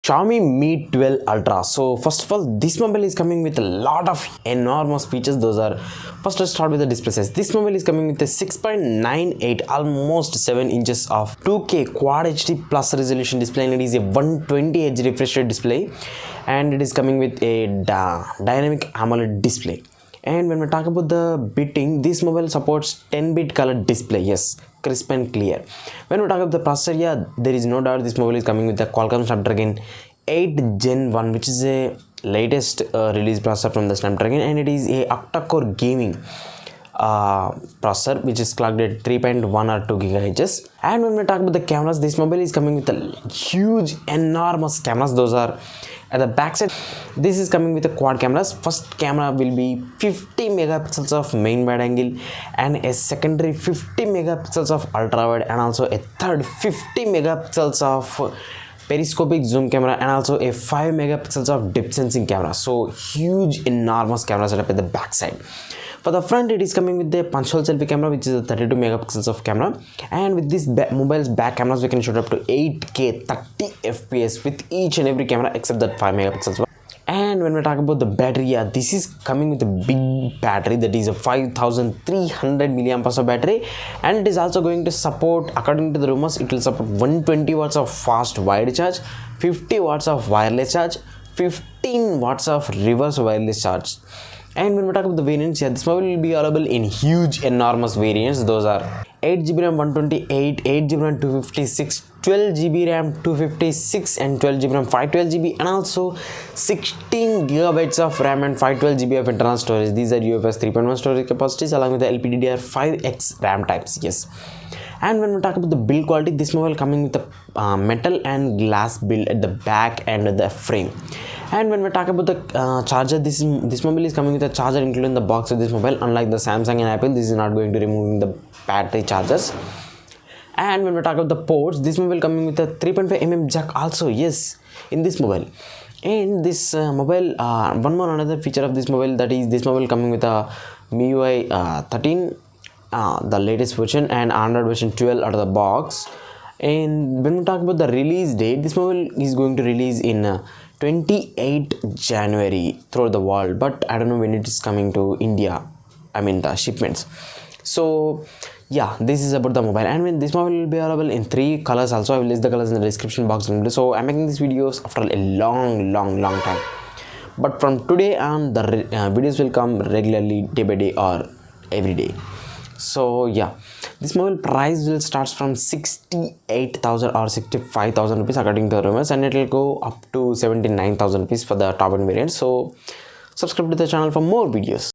Xiaomi Mi 12 Ultra. So first of all, this mobile is coming with a lot of enormous features. Those are, first let's start with the display size. This mobile is coming with a 6.98, almost 7 inches of 2K Quad HD plus resolution display, and it is a 120 Hz refresh rate display, and it is coming with a dynamic AMOLED display. And when we talk about the bitting, this mobile supports 10-bit color display, yes, crisp and clear. When we talk about the processor, yeah, there is no doubt this mobile is coming with the Qualcomm Snapdragon 8 Gen 1, which is a latest release processor from the Snapdragon, and it is a octa-core gaming processor which is clocked at 3.1 or 2 GHz. And when we talk about the cameras, this mobile is coming with a huge, enormous cameras. Those are at the back side. This is coming with the quad cameras. First camera will be 50 megapixels of main wide angle, and a secondary 50 megapixels of ultra wide, and also a third 50 megapixels of periscopic zoom camera, and also a 5 megapixels of depth sensing camera. So huge, enormous camera setup at the back side. For the front, it is coming with the punch hole selfie camera, which is a 32 megapixels of camera, and with this mobile's back cameras, we can shoot up to 8K 30 FPS with each and every camera except that 5 megapixels. And when we talk about the battery, yeah, this is coming with a big battery, that is a 5300 milliamp battery, and it is also going to support, according to the rumors, it will support 120 watts of fast wide charge, 50 watts of wireless charge, 15 watts of reverse wireless charge. And when we talk about the variants, yeah, this mobile will be available in huge, enormous variants. Those are 8GB RAM 128, 8GB RAM 256, 12GB RAM 256, and 12GB RAM 512GB, and also 16GB of RAM and 512GB of internal storage. These are UFS 3.1 storage capacities along with the LPDDR5X RAM types. Yes. And when we talk about the build quality, this mobile coming with a metal and glass build at the back and at the frame. And when we talk about the charger, this mobile is coming with a charger included in the box of this mobile. Unlike the Samsung and Apple, this is not going to remove the battery chargers. And when we talk about the ports, this mobile coming with a 3.5mm jack also, yes, in this mobile. And this mobile, another feature of this mobile, that is this mobile coming with a MIUI 13, the latest version, and Android version 12 out of the box. And when we talk about the release date, this mobile is going to release in 28 January throughout the world, but I don't know when it is coming to India, I mean the shipments. So yeah, this is about the mobile, and when this mobile will be available in 3 colors also. I will list the colors in the description box. So I'm making these videos after a long time, but from today on the videos will come regularly, day by day or every day. So yeah, this mobile price will start from 68,000 or 65,000 rupees according to the rumors, and it will go up to 79,000 rupees for the top end variant. So subscribe to the channel for more videos.